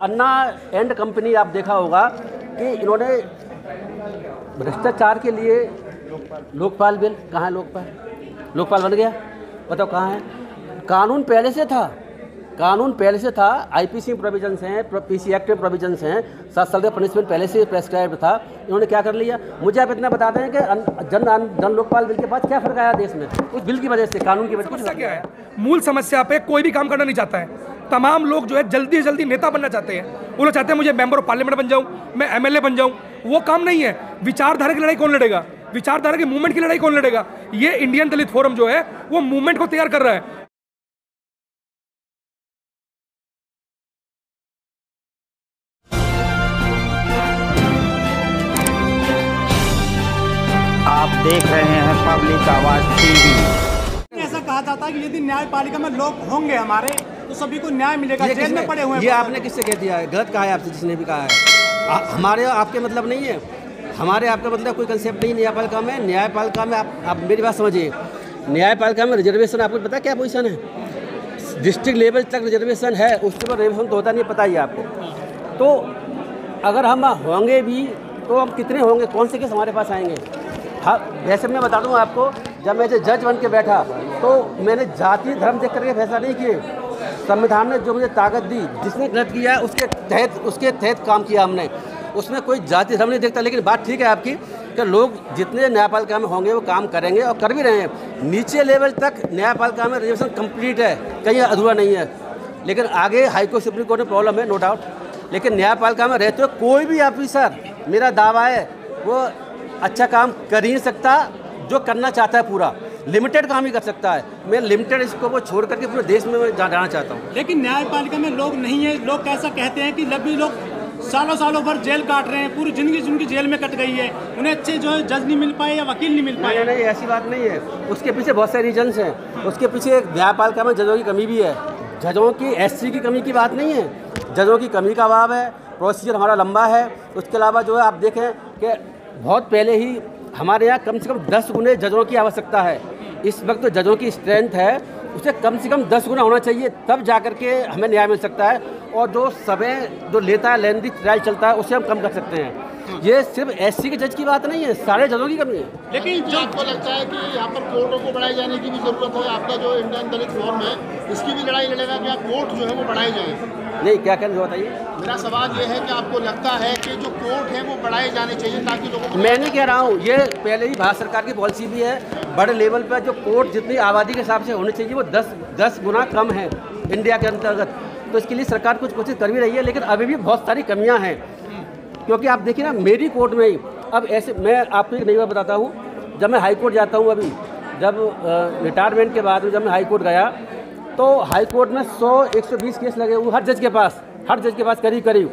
Anna and company आप देखा होगा कि इन्होंने भ्रष्टाचार के लिए लोकपाल बिल, कहाँ है लोकपाल? लोकपाल बन गया, बताओ कहाँ है? कानून पहले से था, आईपीसी प्रोविजंस हैं, पीसी एक्ट में प्रोविजंस हैं, 7 साल का पनिशमेंट पहले से प्रेस्क्राइब था। इन्होंने क्या कर लिया? मुझे आप इतना बता दें कि जन लोकपाल बिल के बाद क्या फर्क आया देश में? उस बिल की वजह से, कानून की वजह से। क्या है मूल समस्या पे कोई भी काम करना नहीं चाहता है। तमाम लोग जो है जल्दी से जल्दी नेता बनना चाहते हैं। वो लोग चाहते हैं मुझे मेंबर ऑफ पार्लियामेंट बन जाऊं, मैं एमएलए बन जाऊं। वो काम नहीं है। विचारधारा की लड़ाई कौन लड़ेगा? विचारधारा की मूवमेंट की लड़ाई कौन लड़ेगा? ये इंडियन दलित फोरम जो है वो मूवमेंट को तैयार कर रहा है। आप देख रहे हैं पब्लिक आवाज टीवी। ऐसा कहा जाता है कि यदि न्यायपालिका में लोग होंगे हमारे तो सभी को न्याय मिलेगा। जेल में पड़े हुए हैं। ये आपने किससे कह दिया है? गलत कहा है आपसे, जिसने भी कहा है। हमारे आपके मतलब नहीं है, हमारे आपका मतलब कोई कंसेप्ट नहीं। न्यायपालिका में आप मेरी बात समझिए। न्यायपालिका में रिजर्वेशन आपको पता क्या पोजीशन है? डिस्ट्रिक्ट लेवल तक रिजर्वेशन है, उसके बाद रिजर्वेशन तो होता नहीं, पता ही आपको। तो अगर हम होंगे भी तो हम कितने होंगे? कौन से केस हमारे पास आएंगे? हाँ, वैसे मैं बता दूँ आपको, जब मैं जज बन के बैठा तो मैंने जाति धर्म देख करके फैसला नहीं किए। संविधान ने जो मुझे ताकत दी, जिसने गलत किया उसके तहत काम किया हमने। उसमें कोई जाति धर्म नहीं देखता। लेकिन बात ठीक है आपकी कि लोग जितने न्यायपालिका में होंगे वो काम करेंगे और कर भी रहे हैं। नीचे लेवल तक न्यायपालिका में रिजर्वेशन कंप्लीट है, कहीं अधूरा नहीं है। लेकिन आगे हाईकोर्ट सुप्रीम कोर्ट में प्रॉब्लम है, नो डाउट। लेकिन न्यायपालिका में रहते हुए कोई भी ऑफिसर, मेरा दावा है, वो अच्छा काम कर ही नहीं सकता। जो करना चाहता है पूरा लिमिटेड काम ही कर सकता है। मैं लिमिटेड इसको वो छोड़ करके पूरे देश में जाना चाहता हूँ। लेकिन न्यायपालिका में लोग नहीं है। लोग कैसा कहते हैं कि लंबी लोग सालों भर जेल काट रहे हैं, पूरी जिंदगी जिनकी जेल में कट गई है, उन्हें अच्छे जो है जज नहीं मिल पाए या वकील नहीं मिल पाए। नहीं, ऐसी बात नहीं है। उसके पीछे बहुत सारे रीजन्स हैं। उसके पीछे न्यायपालिका में जजों की कमी भी है। जजों की एससी की कमी की बात नहीं है, जजों की कमी का अभाव है। प्रोसीजर हमारा लंबा है। उसके अलावा जो है आप देखें कि बहुत पहले ही हमारे यहाँ कम से कम 10 गुने जजों की आवश्यकता है। इस वक्त तो जजों की स्ट्रेंथ है, उसे कम से कम 10 गुना होना चाहिए, तब जा कर के हमें न्याय मिल सकता है। और जो समय जो लेता है, लेंदी ट्रायल चलता है, उसे हम कम कर सकते हैं। ये सिर्फ एससी के जज की बात नहीं है, सारे जजों की कमी है। लेकिन जो आपको लगता है कि यहाँ पर कोर्टों को बढ़ाए जाने की भी जरूरत है? आपका जो इंडियन दलित फोरम है इसकी भी लड़ाई लड़ेगा कि आप कोर्ट जो है वो बढ़ाए जाए? नहीं, क्या कहना बताइए। मेरा सवाल ये है कि आपको लगता है कि जो कोर्ट है वो बढ़ाए जाने चाहिए ताकि लोगों को... मैं नहीं कह रहा हूँ, ये पहले ही भारत सरकार की पॉलिसी भी है। बड़े लेवल पर जो कोर्ट जितनी आबादी के हिसाब से होने चाहिए वो 10 गुना कम है इंडिया के अंतर्गत। तो इसके लिए सरकार कुछ कोशिश कर भी रही है, लेकिन अभी भी बहुत सारी कमियां हैं। क्योंकि आप देखिए ना, मेरी कोर्ट में ही अब ऐसे, मैं आपको एक नई बात बताता हूँ। जब मैं हाई कोर्ट जाता हूँ, अभी जब रिटायरमेंट के बाद जब मैं हाई कोर्ट गया तो हाई कोर्ट में 100-120 केस लगे हुए हर जज के पास करीब।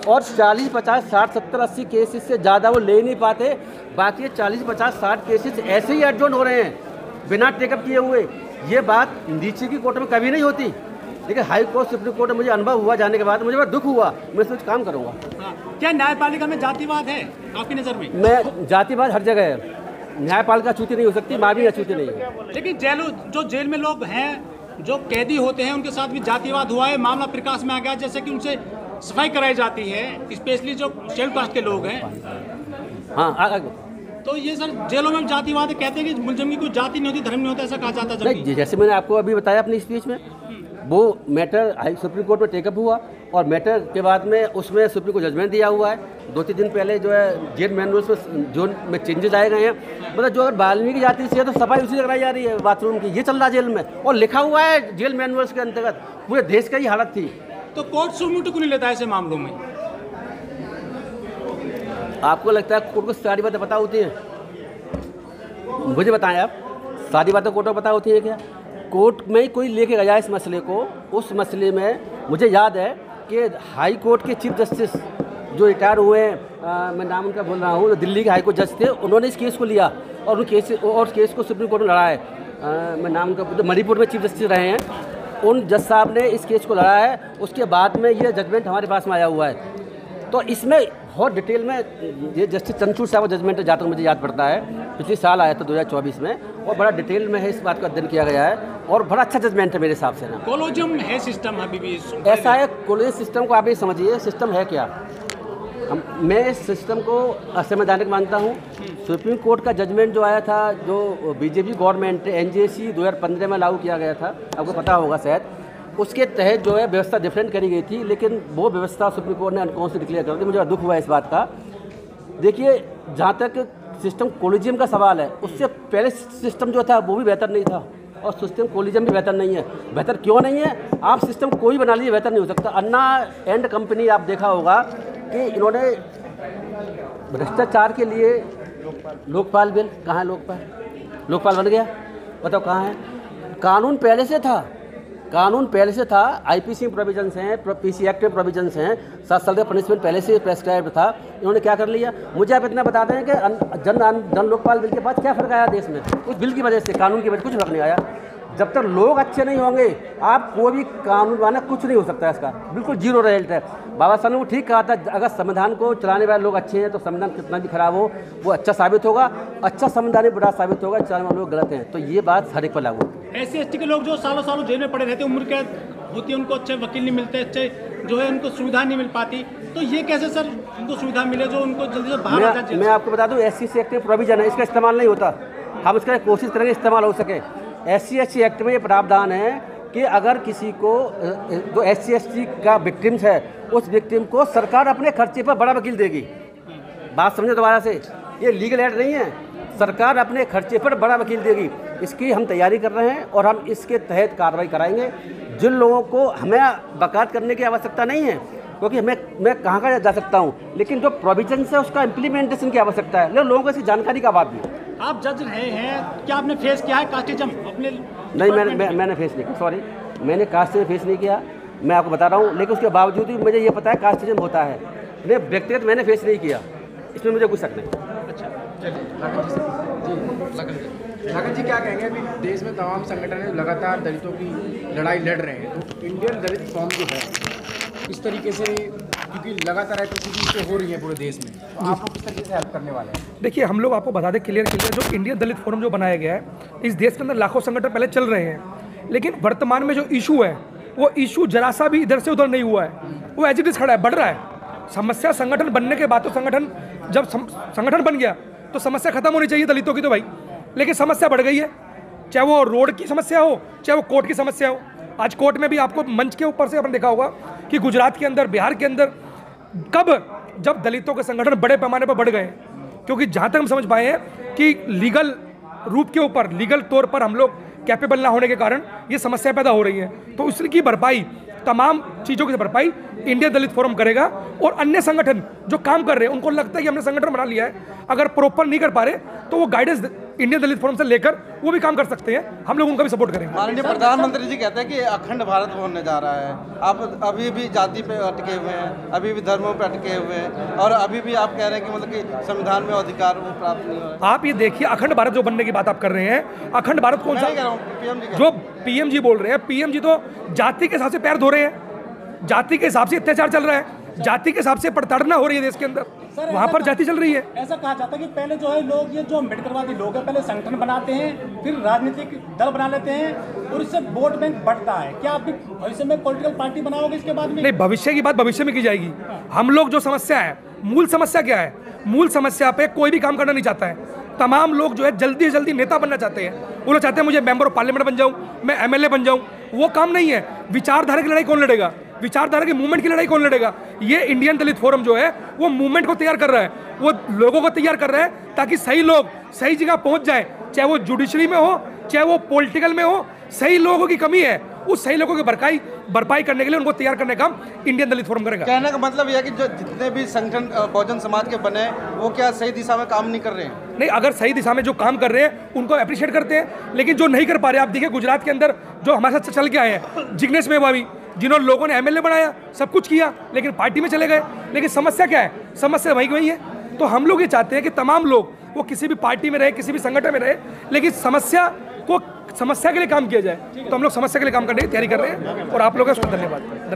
और 40, 50, 60, 70, 80 केसेस से ज़्यादा वो ले नहीं पाते। बाकी 40, 50, 60 केसेस ऐसे ही एडजॉर्न हो रहे हैं बिना टेकअप किए हुए। ये बात नीचे की कोर्ट में कभी नहीं होती, लेकिन हाई कोर्ट सुप्रीम कोर्ट में मुझे अनुभव हुआ जाने के बाद मुझे बड़ा दुख हुआ। मैं सोच काम करूँगा। क्या न्यायपालिका में जातिवाद है आपकी नज़र में? मैं जातिवाद हर जगह है। न्यायपालिका छूती नहीं हो सकती, माँ भी छूती नहीं है। लेकिन जेल में लोग हैं, जो कैदी होते हैं, उनके साथ भी जातिवाद हुआ है। मामला प्रकाश में आ गया, जैसे कि उनसे सफाई कराई जाती है, स्पेशली जो शेड्यूल कास्ट के लोग हैं। हाँ, तो ये सर जेलों में जातिवाद कहते हैं कि मुलजिम की कोई जाति नहीं होती, धर्म नहीं होता, ऐसा कहा जाता है। नहीं, जैसे मैंने आपको अभी बताया अपनी स्पीच में, वो मैटर सुप्रीम कोर्ट में टेकअप हुआ और मैटर के बाद में उसमें सुप्रीम कोर्ट जजमेंट दिया हुआ है। 2-3 दिन पहले जो है जेल मैनुअल्स में जोन में चेंजेस आए गए हैं। मतलब जो अगर वाल्मीकि जाति से है तो सफाई उसी कराई जा रही है बाथरूम की, ये चल रहा है जेल में, और लिखा हुआ है जेल मैनुअल्स के अंतर्गत। पूरे देश का ही हालत थी। तो कोर्ट सुमूट क्यों नहीं लेता ऐसे मामलों में? आपको लगता है कोर्ट को सारी बातें पता होती हैं? मुझे बताएं आप, सारी बातें कोर्ट को पता होती है क्या? कोर्ट में ही कोई लेके गया इस मसले को। उस मसले में मुझे याद है कि हाई कोर्ट के चीफ जस्टिस जो रिटायर हुए हैं, मैं नाम उनका बोल रहा हूँ, दिल्ली के हाई कोर्ट जज थे, उन्होंने इस केस को लिया और केस को सुप्रीम कोर्ट में लड़ा है। मैं नाम उनका, मणिपुर में चीफ जस्टिस रहे हैं, उन जज साहब ने इस केस को लड़ा है। उसके बाद में ये जजमेंट हमारे पास में आया हुआ है। तो इसमें बहुत डिटेल में ये जस्टिस चंद्रचूड़ साहब का जजमेंट है, जहाँ तक मुझे याद पड़ता है पिछले साल आया था 2024 में, और बड़ा डिटेल में है, इस बात का अध्ययन किया गया है और बड़ा अच्छा जजमेंट है मेरे हिसाब से ना। कोलोजियम है सिस्टम अभी भी ऐसा है, कोलोजियम सिस्टम को आप ये समझिए सिस्टम है क्या। मैं इस सिस्टम को असंवैधानिक मानता हूँ। सुप्रीम कोर्ट का जजमेंट जो आया था, जो बीजेपी गवर्नमेंट एनजेसी 2015 में लागू किया गया था, आपको पता होगा शायद, उसके तहत जो है व्यवस्था डिफरेंट करी गई थी, लेकिन वो व्यवस्था सुप्रीम कोर्ट ने अनकॉन्स्टिट्यूशनल डिक्लेयर कर दी। मुझे दुख हुआ इस बात का। देखिए, जहाँ तक सिस्टम कोलिजियम का सवाल है, उससे पहले सिस्टम जो था वो भी बेहतर नहीं था, और सिस्टम कोलिजियम भी बेहतर नहीं है। बेहतर क्यों नहीं है? आप सिस्टम कोई बना लीजिए, बेहतर नहीं हो सकता। अन्ना एंड कंपनी आप देखा होगा कि इन्होंने भ्रष्टाचार के लिए लोकपाल बिल, कहाँ है लोकपाल? लोकपाल बन गया, बताओ कहाँ है? कानून पहले से था, कानून पहले से था, आईपीसी में प्रोविजंस हैं, पीसी एक्ट में प्रोविजंस हैं, 7 साल का पनिशमेंट पहले से प्रेस्क्राइब था। इन्होंने क्या कर लिया? मुझे आप इतना बता दें कि जन लोकपाल बिल के बाद क्या फ़र्क आया देश में? उस बिल की वजह से, कानून की वजह से कुछ फ़र्क नहीं आया। जब तक लोग अच्छे नहीं होंगे, आप कोई भी कानून बनाना कुछ नहीं हो सकता है, इसका बिल्कुल जीरो रिजल्ट है। बाबा साहब ने वो ठीक कहा था, अगर संविधान को चलाने वाले लोग अच्छे हैं तो संविधान कितना भी खराब हो वो अच्छा साबित होगा, अच्छा संविधान ही बुरा साबित होगा, चलाने वाले लोग गलत हैं। तो ये बात हर एक पर लागू है। SC/ST के लोग जो सालों सालों जेल में पड़े रहते, उम्र कैद होती है, उनको अच्छे वकील नहीं मिलते, अच्छे जो है उनको सुविधा नहीं मिल पाती, तो ये कैसे सर उनको सुविधा मिले जो उनको जल्दी से बाहर आ जाए? मैं आपको बता दूं, SC एक्ट में प्रोविजन है, इसका इस्तेमाल नहीं होता। हम इसका कोशिश करेंगे इस्तेमाल हो सके। SC/ST एक्ट में ये प्रावधान है कि अगर किसी को जो SC/ST का विक्टिम्स है, उस विक्टिम को सरकार अपने खर्चे पर बड़ा वकील देगी। बात समझो दोबारा से, ये लीगल एड नहीं है, सरकार अपने खर्चे पर बड़ा वकील देगी। इसकी हम तैयारी कर रहे हैं और हम इसके तहत कार्रवाई कराएंगे। जिन लोगों को हमें बकात करने की आवश्यकता नहीं है, क्योंकि मैं कहाँ जा सकता हूँ, लेकिन जो प्रोविजन है उसका इम्प्लीमेंटेशन की आवश्यकता है, लेकिन लोगों को इसकी जानकारी का अभाव भी है। आप जज रहे हैं, क्या आपने फेस किया है कास्टिज्म अपने? नहीं, मैंने फेस नहीं किया, सॉरी, मैंने कास्टिज्म फेस नहीं किया, मैं आपको बता रहा हूँ। लेकिन उसके बावजूद भी मुझे ये पता है कास्टिज्म होता है, व्यक्तिगत मैंने फेस नहीं किया, इसमें मुझे कुछ शक नहीं। नागर जी क्या कहेंगे? अभी देश में तमाम संगठन लगातार दलितों की लड़ाई लड़ रहे हैं, तो इंडियन दलित फॉर्म जो है इस तरीके से, क्योंकि लगातार एक्टिविटीज हो रही है पूरे देश में, तो आप लोग किस तरीके से हेल्प करने वाले हैं? देखिए, हम लोग आपको बता दें क्लियर, जो इंडियन दलित फोरम जो बनाया गया है, इस देश के अंदर लाखों संगठन पहले चल रहे हैं, लेकिन वर्तमान में जो इशू है वो इशू जरा सा भी इधर से उधर नहीं हुआ है, वो एज इट इज खड़ा है, बढ़ रहा है। समस्या संगठन बनने के बाद तो संगठन, जब संगठन बन गया तो समस्या खत्म होनी चाहिए दलितों की, तो भाई, लेकिन समस्या बढ़ गई है, चाहे वो रोड की समस्या हो, चाहे वो कोर्ट की समस्या हो। आज कोर्ट में भी आपको मंच के ऊपर से आपने देखा होगा कि गुजरात के अंदर, बिहार के अंदर जब दलितों के संगठन बड़े पैमाने पर बढ़ गए, क्योंकि जहाँ तक हम समझ पाए हैं कि लीगल रूप के ऊपर, लीगल तौर पर हम लोग कैपेबल ना होने के कारण ये समस्या पैदा हो रही है। तो इसकी भरपाई, तमाम चीज़ों की भरपाई इंडियन दलित फोरम करेगा। और अन्य संगठन जो काम कर रहे हैं, उनको लगता है कि हमने संगठन बना लिया है, अगर प्रॉपर नहीं कर पा रहे तो वो गाइडेंस इंडियन दलित फोरम से लेकर वो भी काम कर सकते हैं, हम लोग उनका भी सपोर्ट करेंगे। माननीय प्रधानमंत्री जी कहते हैं कि अखंड भारत होने जा रहा है, आप अभी भी जाति पे अटके हुए हैं, अभी भी धर्मों पे अटके हुए हैं, और अभी भी आप कह रहे हैं कि मतलब कि संविधान में अधिकार वो प्राप्त नहीं हो रहा है। आप ये देखिए, अखंड भारत जो बनने की बात आप कर रहे हैं, अखंड भारत कौन सा? जो पीएम जी बोल रहे हैं, पीएम जी तो जाति के हिसाब से पैर धो रहे हैं, जाति के हिसाब से अत्याचार चल रहा है, जाति के हिसाब से प्रताड़ना हो रही है देश के अंदर, वहाँ पर जाति चल रही है। ऐसा कहा जाता है कि पहले जो है लोग, ये जो अम्बेडकरवादी लोग हैं, पहले संगठन बनाते हैं, फिर राजनीतिक दल बना लेते हैं और इससे वोट बैंक बढ़ता है। क्या आप भी भविष्य में पॉलिटिकल पार्टी बनाओगे इसके बाद में? नहीं, भविष्य की बात भविष्य में की जाएगी। हम लोग जो समस्या है, मूल समस्या क्या है? मूल समस्या पे कोई भी काम करना नहीं चाहता है। तमाम लोग जो है जल्दी से जल्दी नेता बनना चाहते हैं, वो लोग चाहते हैं मुझे मेंबर ऑफ पार्लियामेंट बन जाऊं, मैं MLA बन जाऊं। वो काम नहीं है। विचारधारा की लड़ाई कौन लड़ेगा? विचारधारा की मूवमेंट की लड़ाई कौन लड़ेगा? ये इंडियन दलित फोरम जो है वो मूवमेंट को तैयार कर रहा है, वो लोगों को तैयार कर रहा है ताकि सही लोग सही जगह पहुंच जाए, चाहे वो जुडिशरी में हो, चाहे वो पॉलिटिकल में हो। सही लोगों की कमी है, उस सही लोगों की भरपाई करने के लिए उनको तैयार करने का काम इंडियन दलित फोरम करेगा। कहने का मतलब यह है कि जो जितने भी संगठन बहुजन समाज के बने, वो क्या सही दिशा में काम नहीं कर रहे हैं? नहीं, अगर सही दिशा में जो काम कर रहे हैं उनको अप्रिशिएट करते हैं, लेकिन जो नहीं कर पा रहे, आप देखिए गुजरात के अंदर जो हमारे साथ चल के आए हैं, जिग्नेश मेवावी, जिन्होंने लोगों ने MLA बनाया, सब कुछ किया, लेकिन पार्टी में चले गए। लेकिन समस्या क्या है? समस्या वही है। तो हम लोग ये चाहते हैं कि तमाम लोग वो किसी भी पार्टी में रहे, किसी भी संगठन में रहे, लेकिन समस्या के लिए काम किया जाए। तो हम लोग समस्या के लिए काम करने की तैयारी कर रहे हैं और आप लोगों का धन्यवाद।